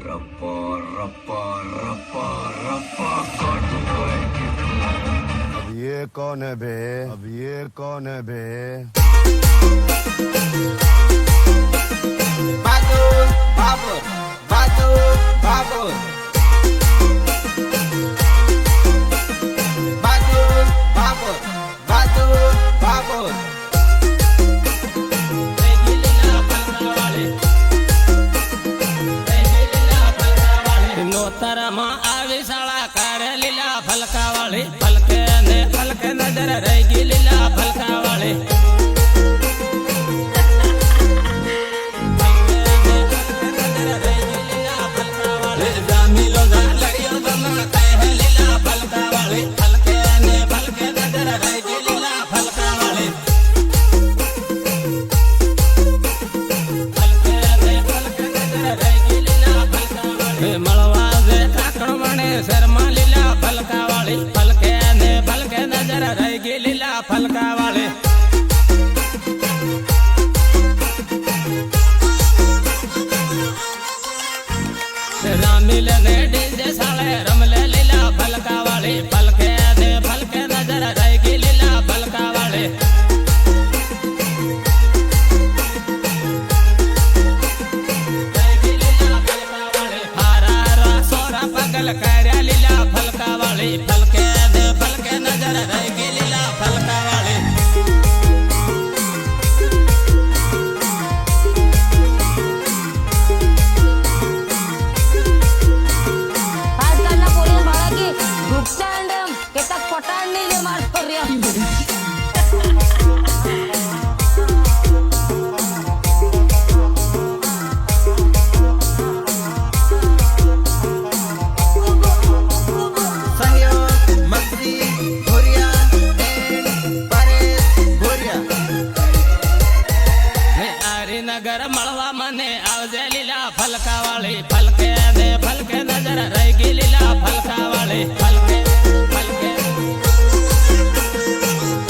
रप्पा रप्पा रप्पा रप्पा काटूंगा इनकी। अब ये कौन है बे? अब ये कौन है बे? बाबूर बाबूर बाबूर बाबूर बाबूर बाबूर बाबूर बाबूर નોતરમાં આવી શાળા કાઢે લીલા ફલકા વાળી ફલકે ને ફલકે નજર રહી ગઈ લીલા ફલકા વાળી શર્મા લીલા ફલકા વાળી ફલકે ને ફલકે નજર રહી ગઈ લીલા ફલકા વાળી રામીલ ને ડીજે સાળે રમલે લીલા ફલકા વાળી ફલકે ને ફલકે નજર રહી ગઈ લીલા ફલકા વાળી કર્યા લીલા ફલકા વાળી ફલકે ને ફલકે નજર રહી ગઈ લીલા ફલકા વાળી આજકાલના પોલીસ બાળકી વૃક્ષાંડ કેટલાક પટાણની જે માર કર્યા નગર મળવા મને આવજે લીલા ફલકા વાળી ફલકે ને ફલકે નજર રહી ગઈ લીલા ફલકા વાળી ફલકે ફલકે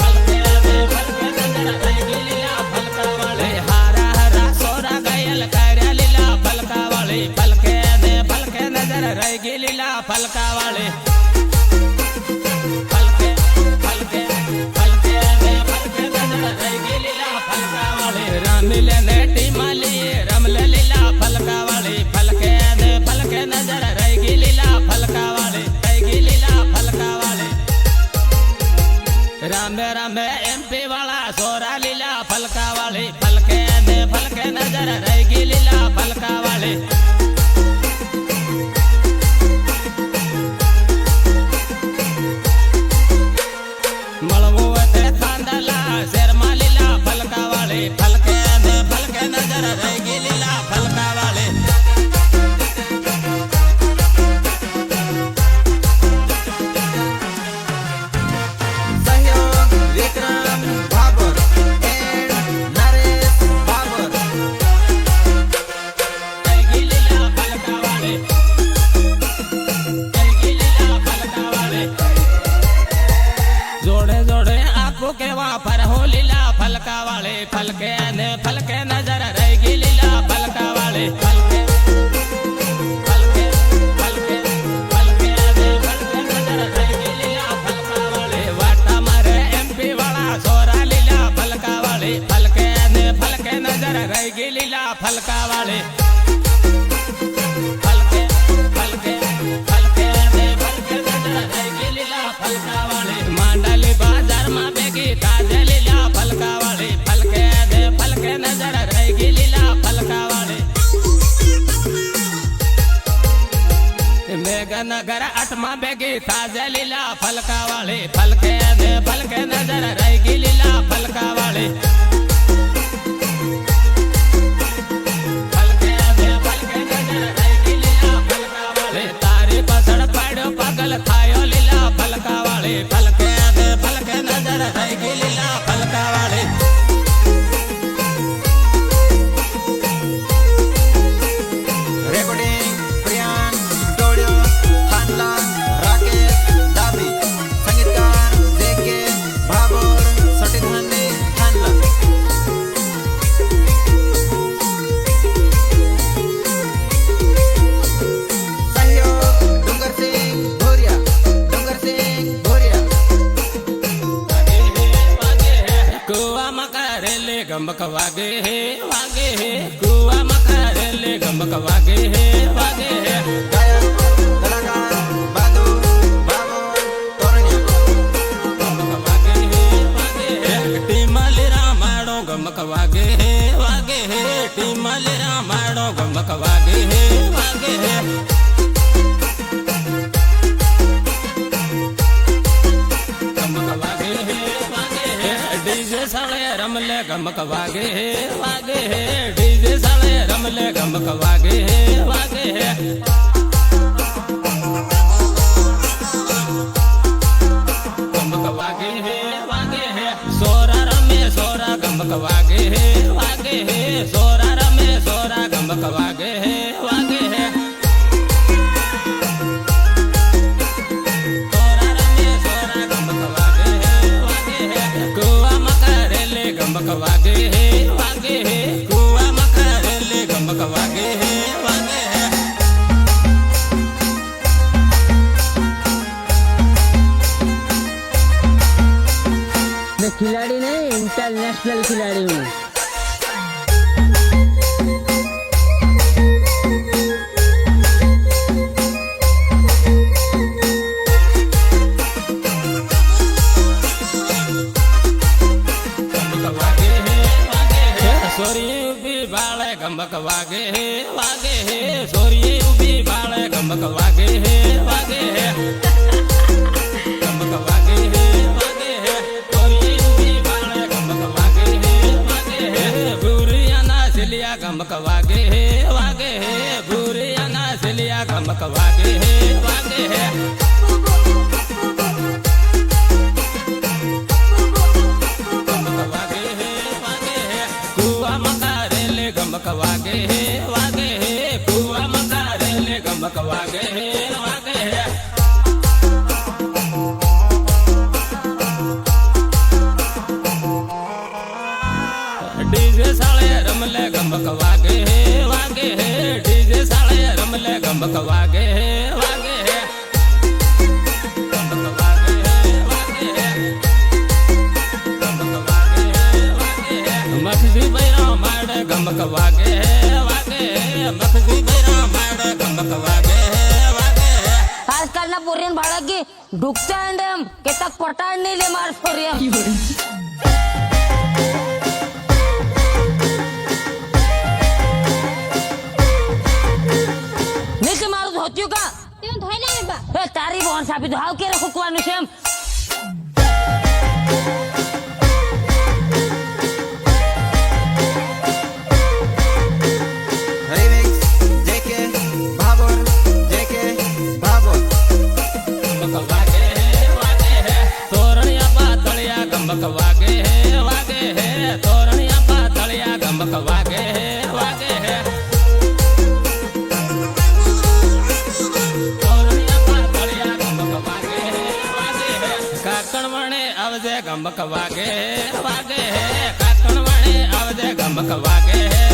ફલકે ને ફલકે નજર રહી ગઈ લીલા ફલકા વાળી હારા હારા સોરા ગાયલ કર્યા લીલા ફલકા વાળી ફલકે ને ફલકે નજર રહી ગઈ લીલા ફલકા વાળી ફલકે ફલકે ફલકે ને ફલકે નજર રહી ગઈ લીલા ફલકા વાળી રામીલ ને રમલે લીલા ફલકા વાળી ફલકે ને ફલકે નજર રહી ગઈ લીલા ફલકા વાળી રહી ગઈ લીલા ફલકા વાળી રામે રામે એમપી વાળા સોરા લીલા ફલકા વાળી ફલકે ને ફલકે નજર રહી ગઈ લીલા ફલકા વાળી મળવું તે થાંદલા શેરમાં લીલા ફલકા વાળી ફલકે ને ફલકે નજર રહી ગઈ લીલા ફલકા વાળી સહયોગ વિક્રમ બાબુર એન્ડ નરેશ બાબુર રહી ગઈ લીલા ફલકા વાળી રહી ગઈ લીલા ફલકા વાળી જોડે જોડે આપો કેવા ફરહો લીલા ફલકા વાળી ફલકે ને ફલકે નજર રહી ગઈ લીલા ફલકા વાળી ફલકે ફલકે ફલકે ફલકે ને ફલકે નજર રહી ગઈ લીલા ફલકા વાળી વાટા મારે એમપી વાળા સોરા લીલા ફલકા વાળી ફલકે ને ફલકે નજર રહી ગઈ લીલા ફલકા વાળી ફલકે ફલકે ફલકે ને ફલકે નજર રહી ગઈ લીલા ફલકા વાળી માંડલી બાજારમાં ભેગી તાજે લીલા ફલકા વાળી ફલકે ને ફલકે નજર રહી ગઈ લીલા ફલકા વાળી મેઘનગર 8માં ભેગી તાજે લીલા ફલકા વાળી ફલકે ને ફલકે નજર રહી ગઈ લીલા ફલકા વાળી ફલકે ને ફલકે નજર રહી ગઈ લીલા ફલકા વાળી તારી પાછળ પાડ્યો પાગલ થાયો લીલા ફલકા વાળી ફલકે ને ફલકે નજર રહી ગઈ લીલા ફલકા વાળી રેકોર્ડિંગ પ્રિયાન ડોડિયો થાનલા રાકેશ ડાબી સંગીતકાર જેકે બાબુર સટીધાની થાનલા गमक वागे है कुआ मकारेले गमक वागे है गायक कलाकार बादू बाबर तोरण्या गमक वागे है टीमली रामाड़ो गमक वागे है टीमली रामाड़ो गमक वागे है डीजे साले रमले गमक वागे है डीजे साले रमले गमक वागे है गमक वागे है सोरा रमे सोरा गमक वागे है सोरा रमे सोरा गमक वागे है गमक वागे है कुआ मकारेले गमक वागे है मैं खिलाड़ी नहीं इंटरनेशनल खिलाड़ी हूँ। गमक वागे है सोरी उबी बाले गमक वागे है गमक वागे है सोरी उबी बाले गमक वागे है बुरिया ना सिलिया गमक वागे है बुरिया ना सिलिया गमक वागे है गमक वागे है कुआ मकारेले गमक वागे है डीजे साले रमले गमक वागे है डीजे साले रमले गमक वागे है मखजी बैरा माड़ गमक वागे मखजी बैरा माड़ गमक वागे आजकाल ना पोरियन भाड़ा की डुकता अंडम के तक पटाड़ नहीं ले मार पोरियन नीचे मारो धोतियो का तें धोई नहीं बा तारी बहन साबी धाव के रखो कुआनु सेम गमक वागे है तोरणिया पातलिया गमक वागे है तोरणिया पातलिया गमक वागे है काकणवणे आवजे गमक वागे है काकणवणे आवजे गमक वागे है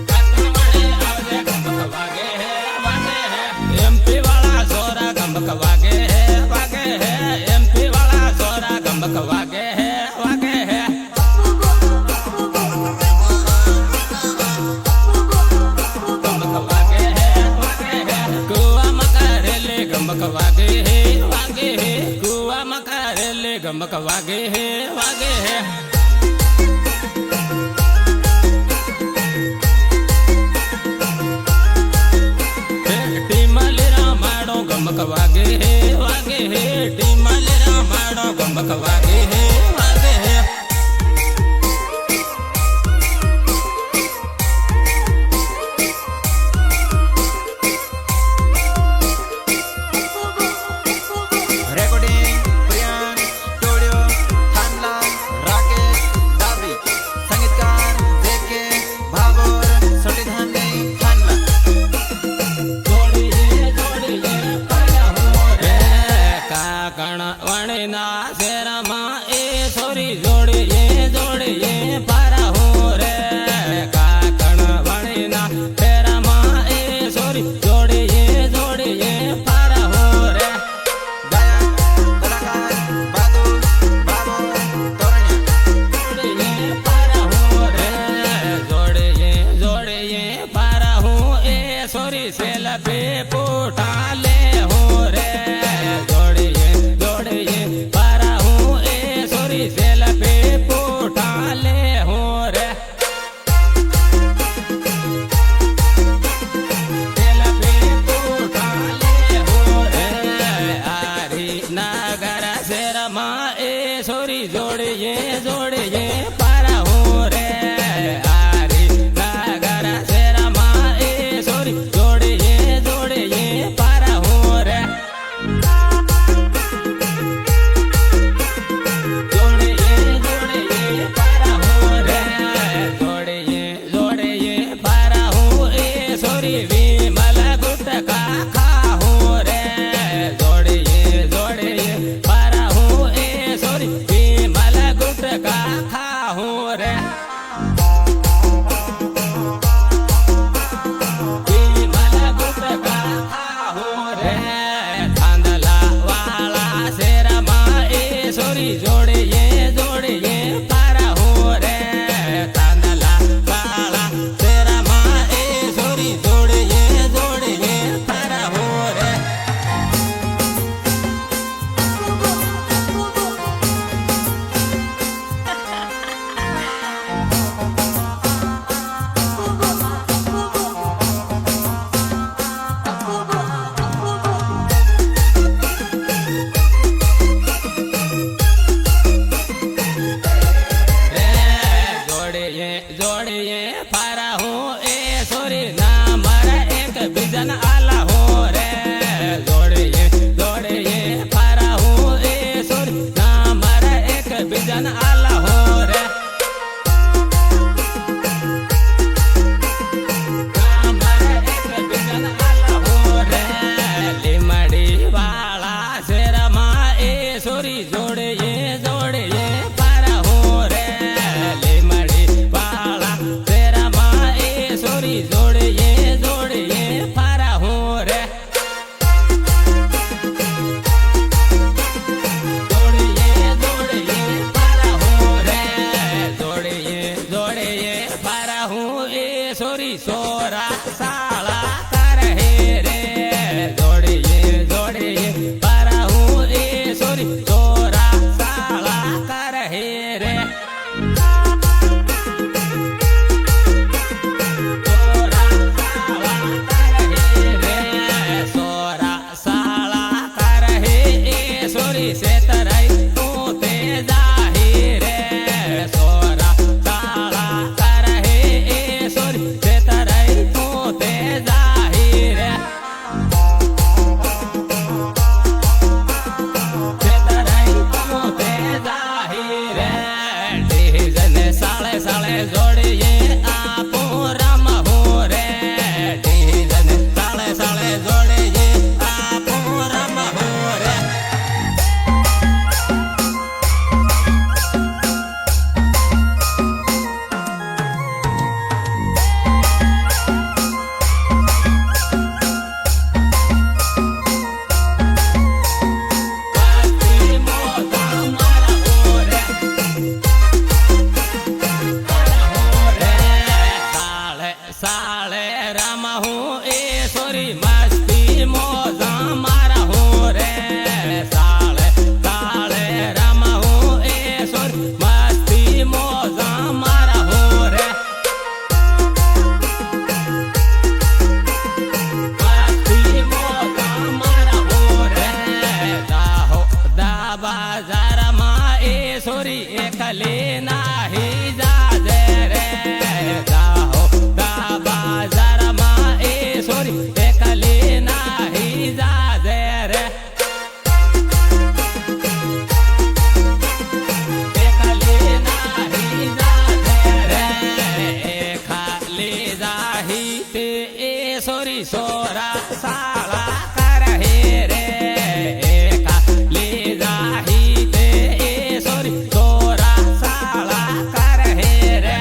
काकणवणे आवजे गमक वागे है एमपी वाला सोरा गमक वागे है एमपी वाला सोरा गमक वागे है गमक वागे है कुआ मकारेले गमक वागे है कुआ मकारेले गमक वागे है टीमली रामाड़ो गमक वागे है टीमली रामाड़ो गमक वागे है रेकॉर्डिंग प्रियान स्टूडियो थानला राकेश જોડીએ જોડીએ ફરા હું એ સોરી ના મારા એક બીજન આલા હો રે જોડીએ જોડીએ ફરા હું એ સોરી ના મારા એક બીજન આલા હો રે ના મારા એક બીજન આલા હો રે લીમડી વાળા શેરમાં એ સોરી જોડીએ જોડીએ ફરા હો રે લીમડી વાળા શેરમાં એ સોરી જોડીએ જોડીએ ફરા હો રે જોડીએ જોડીએ ફરા હો રે જોડીએ જોડીએ ફરા હું એ સોરી સોરા સાળા કરે રે જોડીએ જોડીએ ફરા હું એ સોરી સોરા સાળા કરે રે સેતરાઈ તું તે જાહી રે સોરા તાળા કરહે એ સોરી સેતરાઈ તું તે જાહી રે સેતરાઈ તું તે જાહી રે ડીજને સાળે સાળે જોડીએ આપો રામ હો રે ડીજને સાળે સાળે જોડીએ આપો રામ હો રે સાળે રામ હું એ સોરી મસ્તી મોજા મારા હું રે સાળે સાળે રામ હું એ સોરી મસ્તી મોજા મારા હું રે મસ્તી મોજા મારા હું રે દાહો દા બાજારમાં એ સોરી એકલી નાહી જાજે રે દાહો બાજારમાં એ સોરી એકલી નાહી જાજે રે એકલી નાહી જાજે રે ખાલી જાહી તે એ સોરી સોરા સાળા કરહે રે ખાલી જાહી તે એ સોરી સોરા સાળા કરહે રે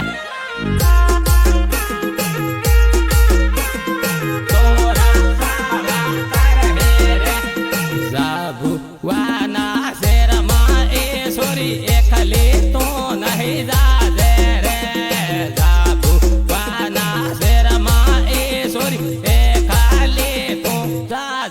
વાના શેરમાં એ સોરી એકલી તો નહીં જાજે રે જાબુ વાના શેરમાં એ સોરી એકલી તો જા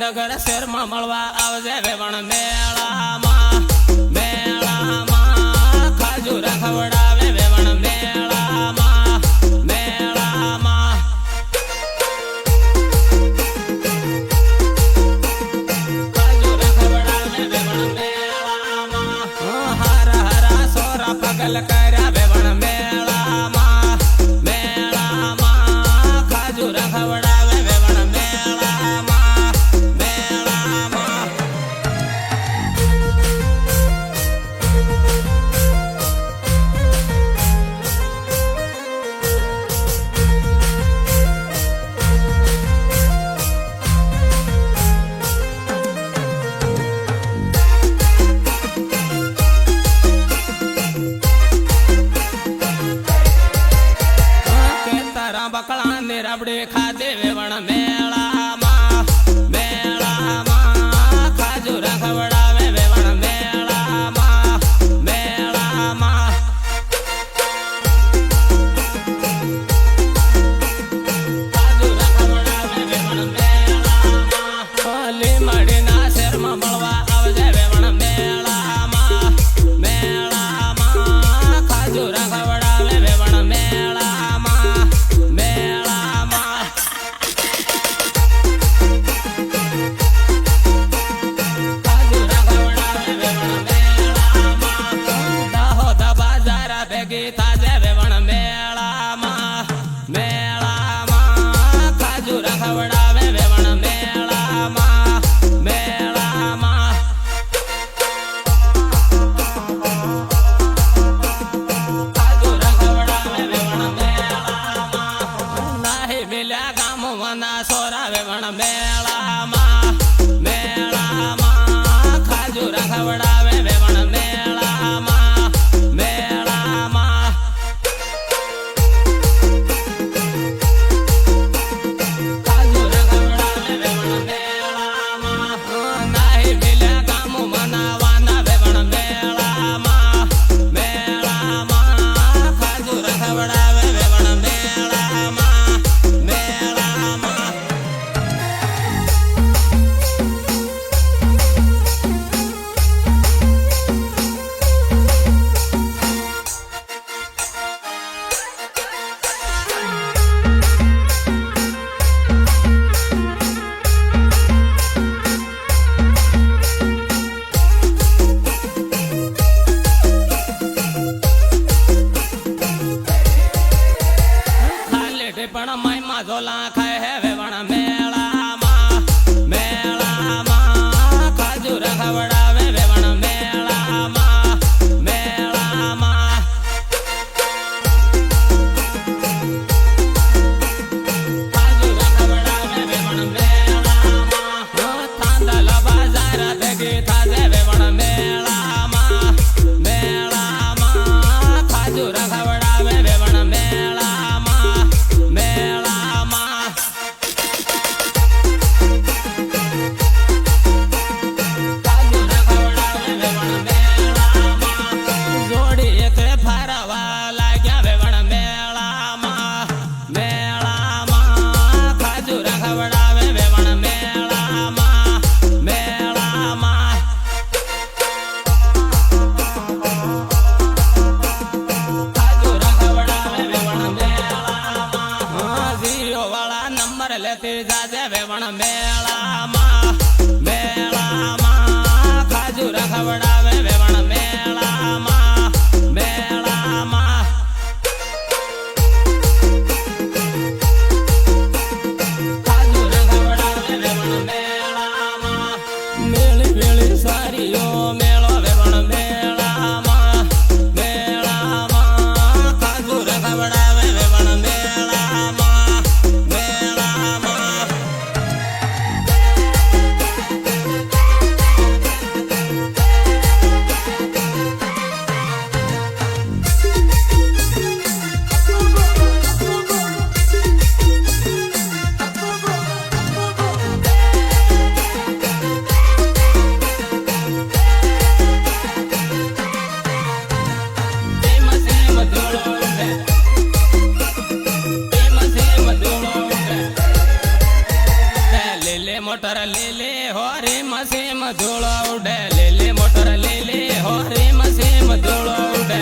નગર શહેરમાં મળવા આવજે વેવણ મેળામાં મેળામાં ખાજુરા ખવડાવે વેવણ મેળામાં મેળામાં ખાજુરા ખવડાવે વેવણ મેળામાં હારા હારા સોરા પગલ કર્યા વેવણ મેળામાં મેળામાં ખાજુરા ખવડાવે વેવણ મેળામાં મેળામાં બકળા ને રબડે ખાધે વેવણ મેળામાં મેળામાં ખાજુરા ખવડાવે વેવણ મેળામાં મેળામાં ખાજુરા ખવડાવે વેવણ મેળામાં લીમડીના શહેરમાં મળવા આવજે વેવણ મેળામાં મેળામાં ખાજુરા ખવડાવે વેવણ મેળામાં મેળામાં ખાજુરા ખવડાવે વેવણ મેળામાં દાહોદ બાજારા ભેગી થાજે વેવણ મેળામાં મેળામાં ખાજુરા ખવડાવે વેવણ મેળામાં મેળામાં ખાજુરા ખવડાવે વેવણ મેળામાં નાહી મિલ્યા ગામવાના સોરા વેવણ મેળામાં મેળામાં ખાજુરા ખવડાવે વેવણ મેળામાં મેળામાં ખાજુરા ખવડાવે વેવણ મેળામાં નાહી મિલ્યા ગામ મનાવાના વેવણ મેળામાં મેળામાં ખાજુરા ખવડાવે વેવણ મેળામાં મેળામાં ખાલી ઢીપણ માયમાં ઝોલા ખાય હે વેવણ મેળામાં મેળામાં ખાજુરા ખવડાવે વેવણ મેળામાં મેળામાં ખાજુરા ખવડાવે વેવણ મેળામાં થાંદલ બાજારા ભેગી થાજે વેવણ મેળામાં મેળામાં ખાજુરા ખવડાવે વેવણ મેળામાં મેળામાં ખાજુરા ખવડાવે વેવણ મેળામાં જોડી એક ફરવા લાગ્યા વેવણ મેળામાં મેળામાં ખાજુરા ખવડાવે વેવણ મેળામાં મેળામાં ખાજુરા ખવડાવે વેવણ મેળામાં ઝીરો વાળા નંબર લેતી જાજે વેવણ મેળામાં મેળામાં ખાજુરા ખવડાવે વેવણ મેળામાં મેળામાં ખાજુરા ખવડાવે વેવણ મેળામાં મેળી મેળી સારીઓ મેળો વેવણ મેળામાં મેળામાં ખાજુરા ખવડાવે વેવણ મેળામાં મેળામાં મોટર લે લે સેમ ધૂળો ઉડે લીલી મોટર લીલી હો રીમ સેમ ધૂળો ઉડે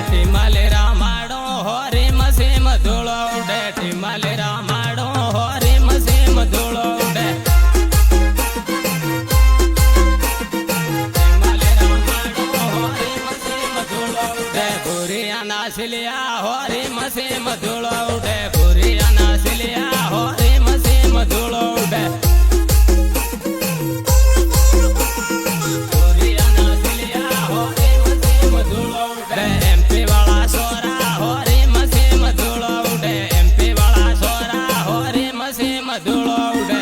ટીમાલે રામાડો હો રીમ સેમ ધૂળો ઉડે ટીમાલે રામાડો હો રીમ સેમ ધૂળો ઉડે ટીમાલે રામાડો હો રીમ સેમ ધૂળો ઉડે ભૂરિયાના સિલિયા હો રીમ સેમ ધૂળો ઉડે ભૂરિયાના સિલિયા હો રીમ સેમ ધૂળો ઉડે ભૂરિયાના સિલિયા હો રીમ સેમ ધૂળો ઉડે એમપી વાળા સોરા હો રીમ સેમ ધૂળો ઉડે એમપી વાળા સોરા હો રીમ સેમ ધૂળો ઉડે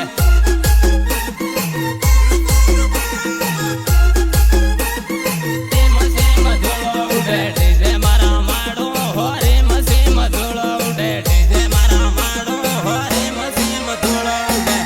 ડીજે મારા માડો હો રીમ સેમ ધૂળો ઉડે ડીજે મારા માડો હો રીમ સેમ ધૂળો ઉડે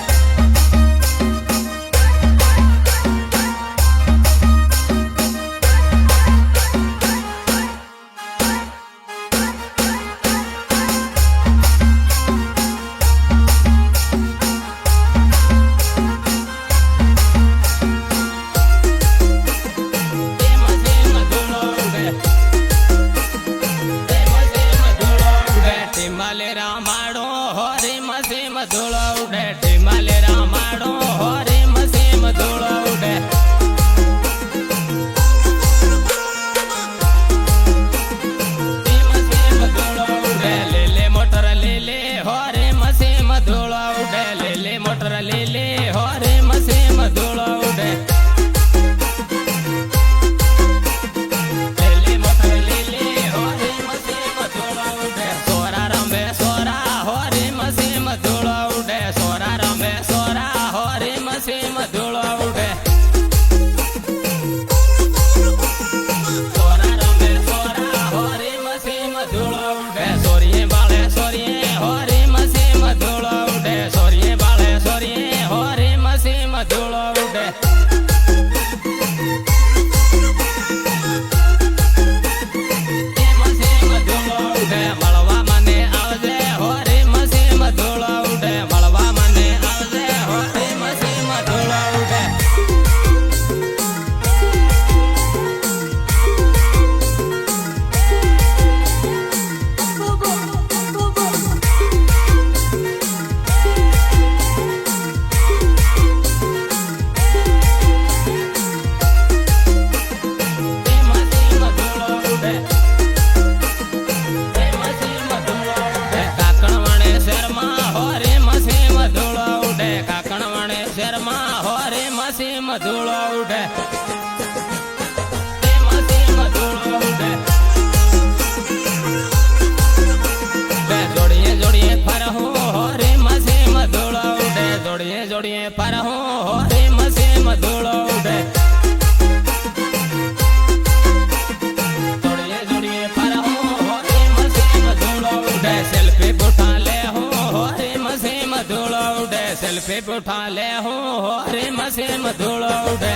ટીમાલે રામાડો હો રીમ સેમ ધૂળો ઉડે ટીમાલે રામાડો હો રીમ સેમ ધૂળો ઉડે રીમ સેમ ધૂળો ઉડે લીલી મોટર લીલી હો રીમ સેમ ધૂળો ઉડે લીલી મોટર લીલી હો રીમ સેમ ધૂળો ઉડે લીલી મોટર લીલી હો રીમ સેમ ધૂળો ઉડે સોરા રમે સોરા હો રીમ સેમ ધૂળો ઉડે સોરા રમે સોરા હો રીમ સેમ ધૂળો ઉડે સોરા રમે સોરા હો રીમ સેમ ધૂળો ઉડે સોરીએ બાળે સોરીએ હો રીમ સેમ ધૂળો ઉડે સોરીએ બાળે સોરીએ હો રીમ સેમ ધૂળો ઉડે મળવા મને આવજે હો રીમ સેમ ધૂળો ઉડે મળવા મને આવજે હો રીમ સેમ ધૂળો ઉડે રીમ સેમ ધૂળો ઉડે કાકણવાણે શેરમાં હો રીમ સેમ ધૂળો ઉડે કાકણવાણે શેરમાં હો રીમ સેમ ધૂળો ઉડે રીમ સેમ ધૂળો ઉડે જોડીએ જોડીએ ફરહું હો રીમ સેમ ધૂળો ઉડે જોડીએ જોડીએ ફરહું હો રીમ સેમ ધૂળો ઉડે જોડીએ જોડીએ ફરહું હો રીમ સેમ ધૂળો ઉડે સેલ્ફી ઉઠા લે હું હો રીમ સેમ ધૂળો ઉડે સેલ્ફી ઉઠા લે હું હો રીમ સેમ ધૂળો ઉડે